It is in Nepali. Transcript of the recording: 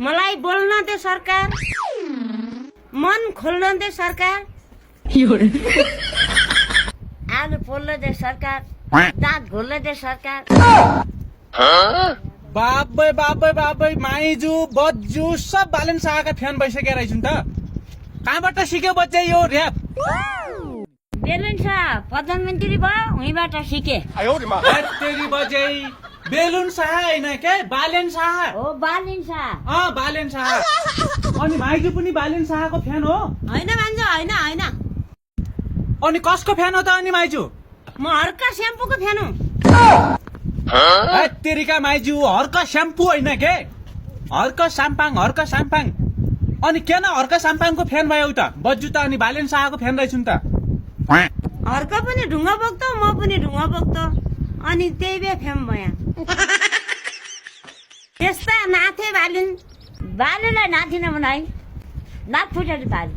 मलाई बोल्न दे सरकार, मन खोल्न दे सरकार, आलु पोल्न दे सरकार, दाँत घोल्न दे सरकार। बाबै माइजू बज्जू सब बालेन शाहका फ्यान भइसकेर रहेछन् त। कहाँबाट सिक्यो बच्चा यो र्याप? बेलुन शाह प्रधानमन्त्री भयो, उहीबाट सिके। तेरी बजै बेलुन शाह होइन के, बालेन शाह हो बालिन शाह। बालेन शाह। अनि माइजू पनि बालेन शाहको फ्यान हो? होइन मान्छे, होइन। अनि कसको फ्यान हो त अनि माइजू? म हर्का स्याम्पूको फ्यान हो। तेरिका माइजू हर्क स्याम्पू होइन के, हर्क साम्पाङ। अनि किन हर्क साम्पाङको फ्यान भयो त? बज्जू त अनि बालेन शाहको फ्यान रहेछन् त। हर्का पनि ढुङ्गा बोक्छ, म पनि ढुङ्गा बोक्छ, अनि त्यही भए फ्यान भयो। त्यस्ता नाथे बालुनलाई नाथिन बनाइ, नाथ फुटेर पारि।